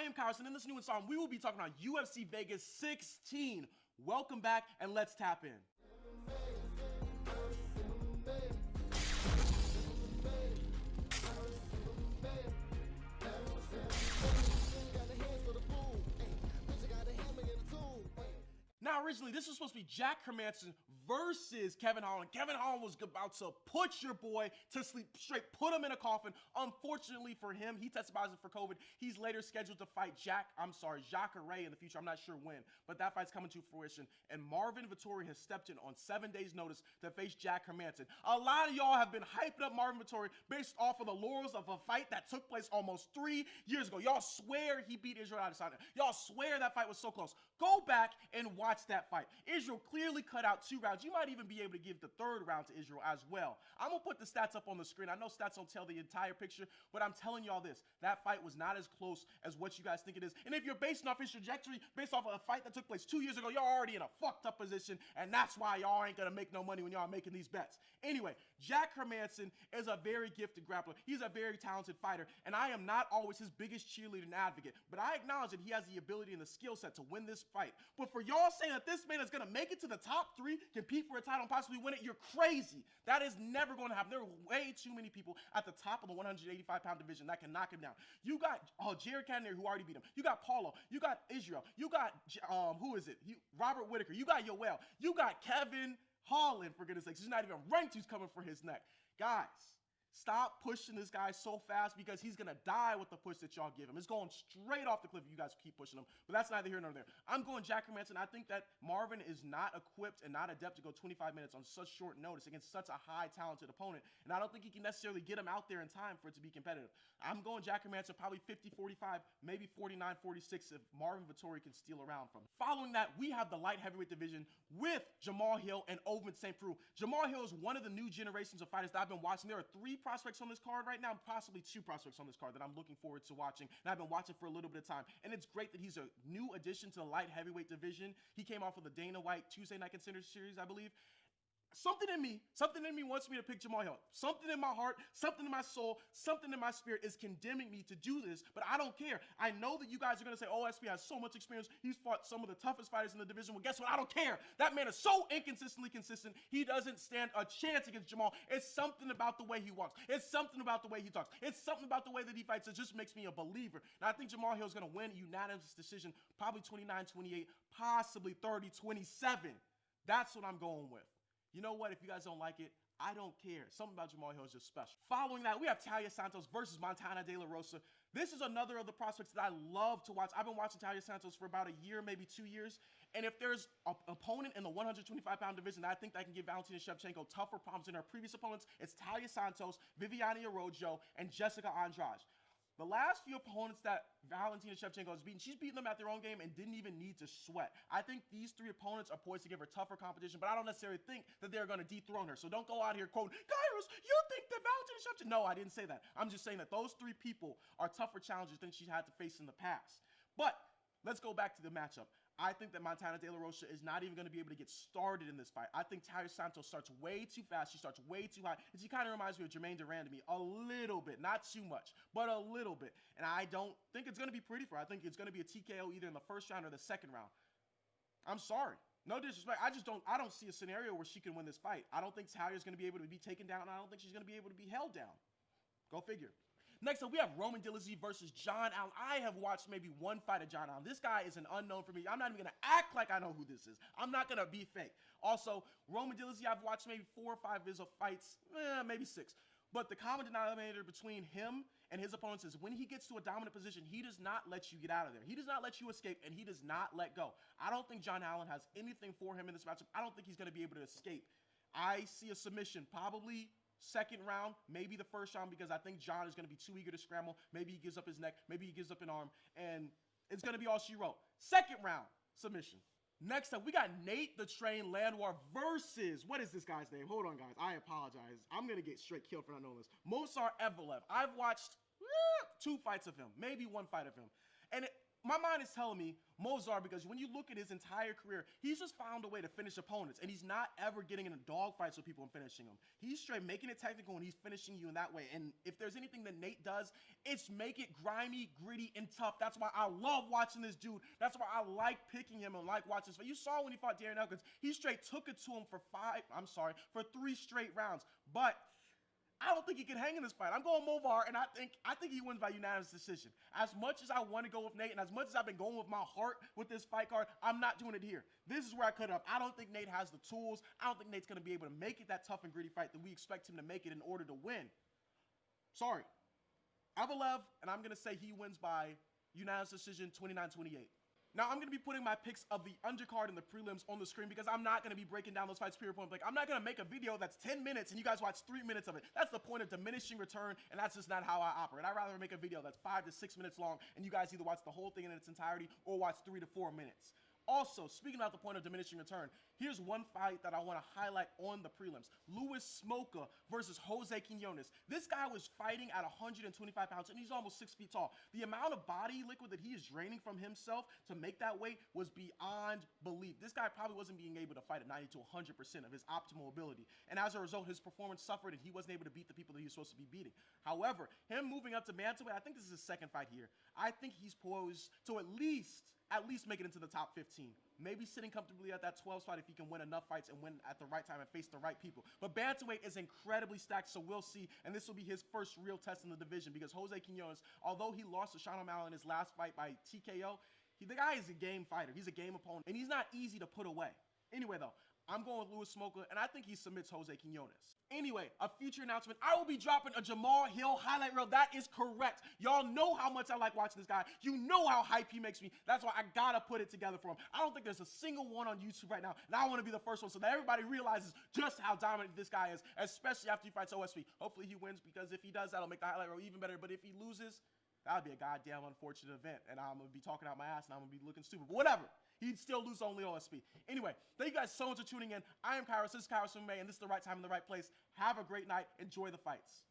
am Kyrus, and in this new installment, we will be talking about UFC Vegas 16. Welcome back, and let's tap in. Now, originally, this was supposed to be Jack Hermansson versus Kevin Holland. Kevin Holland was about to put your boy to sleep, straight put him in a coffin. Unfortunately for him, he tested positive for COVID. He's later scheduled to fight Jacare in the future. I'm not sure when, but that fight's coming to fruition. And Marvin Vettori has stepped in on 7 days' notice to face Jack Hermansson. A lot of y'all have been hyping up Marvin Vettori based off of the laurels of a fight that took place almost 3 years ago. Y'all swear he beat Israel Adesanya. Y'all swear that fight was so close. Go back and watch that fight. Israel clearly cut out 2 rounds. You might even be able to give the 3rd round to Israel as well. I'm going to put the stats up on the screen. I know stats don't tell the entire picture, but I'm telling y'all this. That fight was not as close as what you guys think it is. And if you're basing off his trajectory, based off of a fight that took place 2 years ago, y'all already in a fucked up position, and that's why y'all ain't going to make no money when y'all are making these bets. Anyway, Jack Hermansson is a very gifted grappler. He's a very talented fighter, and I am not always his biggest cheerleader and advocate, but I acknowledge that he has the ability and the skill set to win this fight. But for y'all saying that this man is going to make it to the top 3, compete for a title and possibly win it, you're crazy. That is never going to happen. There are way too many people at the top of the 185-pound division that can knock him down. You got Jared Cannonier, who already beat him. You got Paulo. You got Israel. You got, Robert Whitaker. You got Yoel. You got Kevin Holland, for goodness sakes. He's not even ranked who's coming for his neck. Guys, stop pushing this guy so fast because he's going to die with the push that y'all give him. It's going straight off the cliff if you guys keep pushing him, but that's neither here nor there. I'm going Jack Hermansson. I think that Marvin is not equipped and not adept to go 25 minutes on such short notice against such a high talented opponent, and I don't think he can necessarily get him out there in time for it to be competitive. I'm going Jack Hermansson probably 50-45, maybe 49-46 if Marvin Vettori can steal around from him. Following that, we have the light heavyweight division with Jamahal Hill and Ovince St. Preux. Jamahal Hill is one of the new generations of fighters that I've been watching. There are 3 prospects on this card right now, possibly 2 prospects on this card that I'm looking forward to watching, and I've been watching for a little bit of time, and it's great that he's a new addition to the light heavyweight division. He came off of the Dana White Tuesday Night Contender Series, I believe. Something in me wants me to pick Jamahal Hill. Something in my heart, something in my soul, something in my spirit is condemning me to do this, but I don't care. I know that you guys are going to say, oh, SP has so much experience. He's fought some of the toughest fighters in the division. Well, guess what? I don't care. That man is so inconsistently consistent. He doesn't stand a chance against Jamahal. It's something about the way he walks. It's something about the way he talks. It's something about the way that he fights that just makes me a believer. Now, I think Jamahal Hill is going to win a unanimous decision, probably 29-28, possibly 30-27. That's what I'm going with. You know what? If you guys don't like it, I don't care. Something about Jamahal Hill is just special. Following that, we have Talia Santos versus Montana De La Rosa. This is another of the prospects that I love to watch. I've been watching Talia Santos for about a year, maybe 2 years. And if there's an opponent in the 125-pound division that I think that can give Valentina Shevchenko tougher problems than her previous opponents, it's Talia Santos, Viviane Araújo, and Jessica Andrade. The last few opponents that Valentina Shevchenko has beaten, she's beaten them at their own game and didn't even need to sweat. I think these 3 opponents are poised to give her tougher competition, but I don't necessarily think that they're going to dethrone her. So don't go out here quoting, Kyrus, you think that Valentina Shevchenko... No, I didn't say that. I'm just saying that those 3 people are tougher challengers than she's had to face in the past. But let's go back to the matchup. I think that Montana De La Rosa is not even going to be able to get started in this fight. I think Talia Santos starts way too fast. She starts way too high. And she kind of reminds me of Jermaine Duran to me a little bit. Not too much, but a little bit. And I don't think it's going to be pretty for her. I think it's going to be a TKO either in the 1st round or the 2nd round. I'm sorry. No disrespect. I don't see a scenario where she can win this fight. I don't think Talia's going to be able to be taken down. And I don't think she's going to be able to be held down. Go figure. Next up, we have Roman Diluzzi versus John Allen. I have watched maybe 1 fight of John Allen. This guy is an unknown for me. I'm not even going to act like I know who this is. I'm not going to be fake. Also, Roman Diluzzi, I've watched maybe 4 or 5 of his fights, maybe 6. But the common denominator between him and his opponents is when he gets to a dominant position, he does not let you get out of there. He does not let you escape, and he does not let go. I don't think John Allen has anything for him in this matchup. I don't think he's going to be able to escape. I see a submission, probably 2nd round, maybe the 1st round, because I think John is going to be too eager to scramble. Maybe he gives up his neck. Maybe he gives up an arm. And it's going to be all she wrote. 2nd round, submission. Next up, we got Nate the Train Landwehr versus, what is this guy's name? Hold on, guys. I apologize. I'm going to get straight killed for not knowing this. Movsar Evloev. I've watched 2 fights of him, maybe 1 fight of him. And my mind is telling me Mozart, because when you look at his entire career, he's just found a way to finish opponents, and he's not ever getting into dogfights with people and finishing them. He's straight making it technical, and he's finishing you in that way. And if there's anything that Nate does, it's make it grimy, gritty, and tough. That's why I love watching this dude. That's why I like picking him and like watching this fight. You saw when he fought Darren Elkins, he straight took it to him for 3 straight rounds. But I don't think he can hang in this fight. I'm going Movar, and I think he wins by unanimous decision. As much as I want to go with Nate, and as much as I've been going with my heart with this fight card, I'm not doing it here. This is where I cut it up. I don't think Nate has the tools. I don't think Nate's going to be able to make it that tough and gritty fight that we expect him to make it in order to win. Sorry. Avalev, and I'm going to say he wins by unanimous decision, 29-28. Now, I'm going to be putting my picks of the undercard and the prelims on the screen because I'm not going to be breaking down those fights period point blank. I'm not going to make a video that's 10 minutes and you guys watch 3 minutes of it. That's the point of diminishing return, and that's just not how I operate. I'd rather make a video that's 5 to 6 minutes long and you guys either watch the whole thing in its entirety or watch 3 to 4 minutes. Also, speaking about the point of diminishing return, here's one fight that I want to highlight on the prelims. Luis Smolka versus Jose Quinones. This guy was fighting at 125 pounds, and he's almost 6 feet tall. The amount of body liquid that he is draining from himself to make that weight was beyond belief. This guy probably wasn't being able to fight at 90 to 100% of his optimal ability. And as a result, his performance suffered, and he wasn't able to beat the people that he was supposed to be beating. However, him moving up to bantamweight, I think this is his second fight here. I think he's poised to at least make it into the top 15. Maybe sitting comfortably at that 12 spot if he can win enough fights and win at the right time and face the right people. But bantamweight is incredibly stacked, so we'll see. And this will be his first real test in the division because Jose Quinones, although he lost to Sean O'Malley in his last fight by TKO, the guy is a game fighter. He's a game opponent, and he's not easy to put away. Anyway, though, I'm going with Luis Smolka, and I think he submits Jose Quinones. Anyway, a future announcement. I will be dropping a Jamahal Hill highlight reel. That is correct. Y'all know how much I like watching this guy. You know how hype he makes me. That's why I gotta put it together for him. I don't think there's a single one on YouTube right now, and I want to be the first one so that everybody realizes just how dominant this guy is, especially after he fights OSP. Hopefully he wins, because if he does, that'll make the highlight reel even better. But if he loses, that would be a goddamn unfortunate event, and I'm going to be talking out my ass, and I'm going to be looking stupid. But whatever. He'd still lose only OSP. Anyway, thank you guys so much for tuning in. I am Kairos. This is Kairos MMA, and this is the right time in the right place. Have a great night. Enjoy the fights.